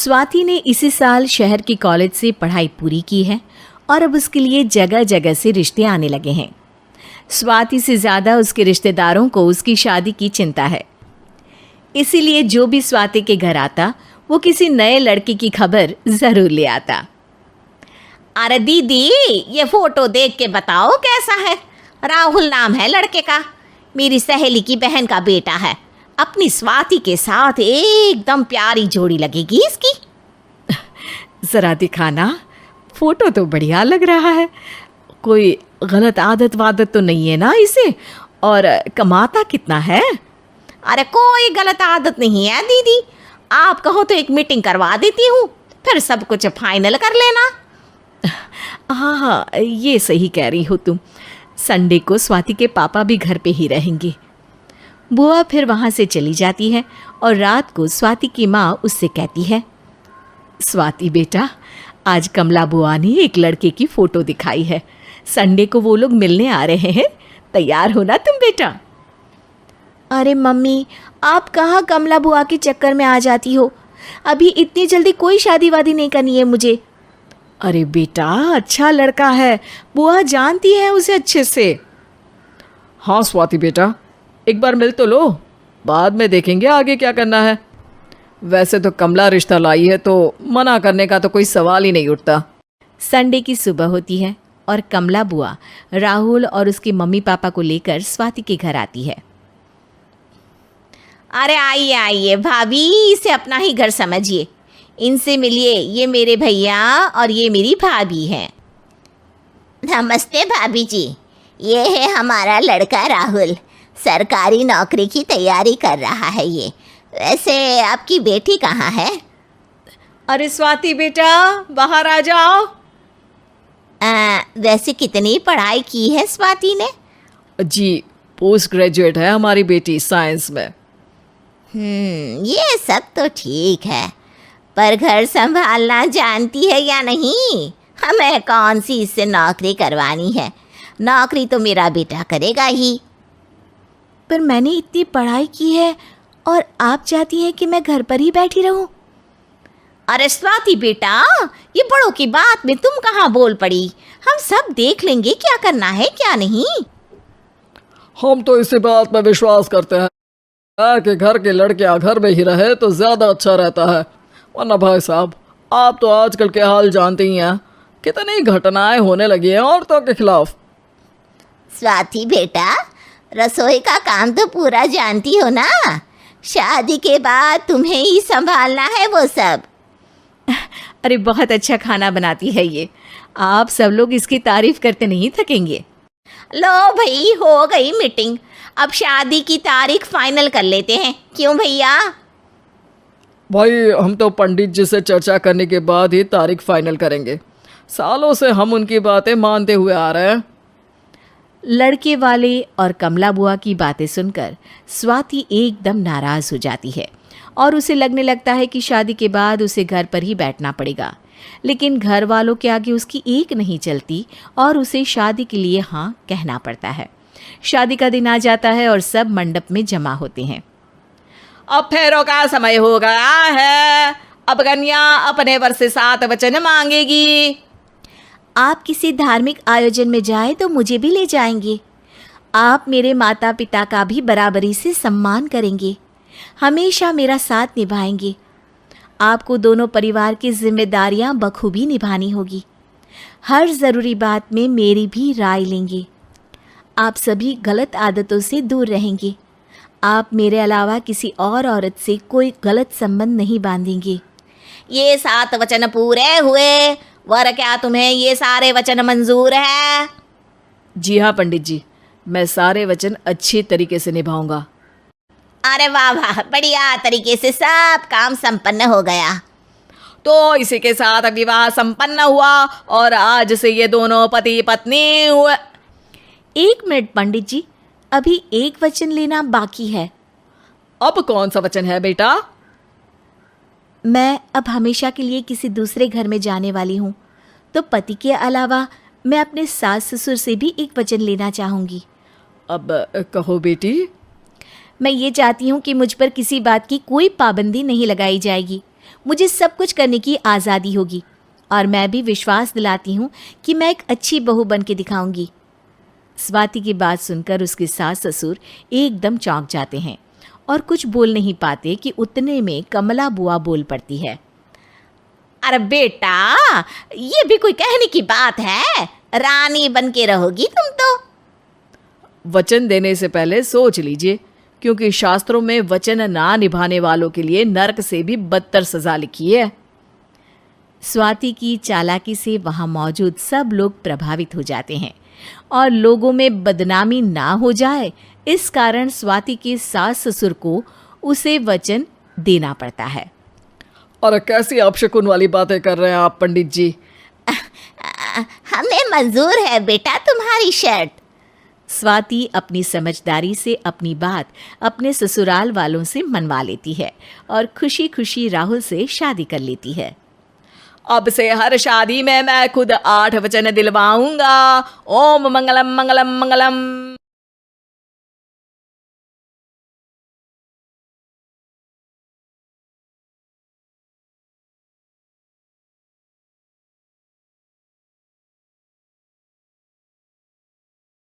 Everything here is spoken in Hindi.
स्वाति ने इसी साल शहर के कॉलेज से पढ़ाई पूरी की है और अब उसके लिए जगह जगह से रिश्ते आने लगे हैं। स्वाति से ज़्यादा उसके रिश्तेदारों को उसकी शादी की चिंता है। इसीलिए जो भी स्वाति के घर आता वो किसी नए लड़के की खबर ज़रूर ले आता। अरे दीदी, ये फोटो देख के बताओ कैसा है। राहुल नाम है लड़के का, मेरी सहेली की बहन का बेटा है। अपनी स्वाति के साथ एकदम प्यारी जोड़ी लगेगी इसकी। ज़रा दिखाना, फ़ोटो तो बढ़िया लग रहा है। कोई गलत आदत वादत तो नहीं है ना इसे? और कमाता कितना है? अरे कोई गलत आदत नहीं है दीदी, आप कहो तो एक मीटिंग करवा देती हूँ, फिर सब कुछ फाइनल कर लेना। हाँ हाँ, ये सही कह रही हो तुम। संडे को स्वाति के पापा भी घर पे ही रहेंगे। बुआ फिर वहाँ से चली जाती है और रात को स्वाति की माँ उससे कहती है, स्वाति बेटा, आज कमला बुआ ने एक लड़के की फ़ोटो दिखाई है। संडे को वो लोग मिलने आ रहे हैं, तैयार हो ना तुम बेटा। अरे मम्मी, आप कहाँ कमला बुआ के चक्कर में आ जाती हो? अभी इतनी जल्दी कोई शादी वादी नहीं करनी है मुझे। अरे बेटा, अच्छा लड़का है, बुआ जानती है उसे अच्छे से। हाँ स्वाति बेटा, एक बार मिल तो लो, बाद में देखेंगे आगे क्या करना है। वैसे तो कमला रिश्ता लाई है तो मना करने का तो कोई सवाल ही नहीं उठता। संडे की सुबह होती है और कमला बुआ राहुल और उसके मम्मी पापा को लेकर स्वाति के घर आती है। अरे आइए आइए भाभी, इसे अपना ही घर समझिए। इनसे मिलिए, ये मेरे भैया और ये मेरी भाभी हैं। नमस्ते भाभी जी, ये है हमारा लड़का राहुल, सरकारी नौकरी की तैयारी कर रहा है ये। वैसे आपकी बेटी कहाँ है? अरे स्वाति बेटा, बाहर आ जाओ। वैसे कितनी पढ़ाई की है स्वाति ने? जी, पोस्ट ग्रेजुएट है हमारी बेटी साइंस में। ये सब तो ठीक है, पर घर संभालना जानती है या नहीं? हमें कौन सी इससे नौकरी करवानी है, नौकरी तो मेरा बेटा करेगा ही। पर मैंने इतनी पढ़ाई की है और आप चाहती हैं कि मैं घर पर ही बैठी रहूं? अरे स्वाति बेटा, ये बड़ों की बात में तुम कहाँ बोल पड़ी? हम सब देख लेंगे क्या करना है क्या नहीं। हम तो इसी बात में विश्वास करते हैं कि घर के लड़के घर में ही रहे तो ज़्यादा अच्छा रहता है। वरना भाई साहब, आप तो आजकल के हाल जानते ही हैं, कितनी घटनाएं होने लगी हैं औरतों के खिलाफ। स्वाति बेटा, रसोई का काम तो पूरा जानती हो ना? शादी के बाद तुम्हें ही संभालना है वो सब। अरे बहुत अच्छा खाना बनाती है ये, आप सब लोग इसकी तारीफ करते नहीं थकेंगे। लो भाई, हो गई मीटिंग, अब शादी की तारीख फाइनल कर लेते हैं, क्यों भैया? भाई, हम तो पंडित जी से चर्चा करने के बाद ही तारीख फाइनल करेंगे। सालों से हम उनकी बातें मानते हुए आ रहे हैं। लड़के वाले और कमला बुआ की बातें सुनकर स्वाति एकदम नाराज़ हो जाती है और उसे लगने लगता है कि शादी के बाद उसे घर पर ही बैठना पड़ेगा। लेकिन घर वालों के आगे उसकी एक नहीं चलती और उसे शादी के लिए हाँ कहना पड़ता है। शादी का दिन आ जाता है और सब मंडप में जमा होते हैं। अब फेरों का समय हो गया है, अब कन्या अपने वर से 7 वचन मांगेगी। आप किसी धार्मिक आयोजन में जाएं तो मुझे भी ले जाएंगे। आप मेरे माता पिता का भी बराबरी से सम्मान करेंगे, हमेशा मेरा साथ निभाएंगे। आपको दोनों परिवार की जिम्मेदारियां बखूबी निभानी होगी। हर ज़रूरी बात में मेरी भी राय लेंगे। आप सभी गलत आदतों से दूर रहेंगे। आप मेरे अलावा किसी और औरत से कोई गलत संबंध नहीं बांधेंगे। ये 7 वचन पूरे हुए, वर क्या तुम्हें ये सारे वचन मंजूर है? जी हाँ पंडित जी, मैं सारे वचन अच्छी तरीके से निभाऊंगा। अरे वाह वाह, बढ़िया तरीके से सब काम संपन्न हो गया। तो इसी के साथ विवाह संपन्न हुआ और आज से ये दोनों पति पत्नी हुए। 1 मिनट पंडित जी, अभी एक वचन लेना बाकी है। अब कौन सा वचन है बेटा? मैं अब हमेशा के लिए किसी दूसरे घर में जाने वाली हूँ, तो पति के अलावा मैं अपने सास ससुर से भी एक वचन लेना चाहूँगी। अब कहो बेटी। मैं ये चाहती हूँ कि मुझ पर किसी बात की कोई पाबंदी नहीं लगाई जाएगी। मुझे सब कुछ करने की आज़ादी होगी और मैं भी विश्वास दिलाती हूँ कि मैं एक अच्छी बहू बन के दिखाऊंगी। स्वाति की बात सुनकर उसके सास ससुर एकदम चौंक जाते हैं और कुछ बोल नहीं पाते कि उतने में कमला बुआ बोल पड़ती है। अरे बेटा, ये भी कोई कहने की बात है? रानी बन के रहोगी तुम तो। वचन देने से पहले सोच लीजिए, क्योंकि शास्त्रों में वचन ना निभाने वालों के लिए नरक से भी बदतर सजा लिखी है। स्वाति की चालाकी से वहां मौजूद सब लोग प्रभावित हो जाते हैं और लोगों में बदनामी ना हो जाए, इस कारण स्वाति के सास ससुर को उसे वचन देना पड़ता है। और कैसी अपशकुन वाली बातें कर रहे हैं आप पंडित जी? हमें मंजूर है बेटा तुम्हारी शर्त। स्वाति अपनी समझदारी से अपनी बात अपने ससुराल वालों से मनवा लेती है और खुशी खुशी राहुल से शादी कर लेती है। अब से हर शादी में मैं खुद 8 वचन दिलवाऊंगा। ओम मंगलम मंगलम मंगलम।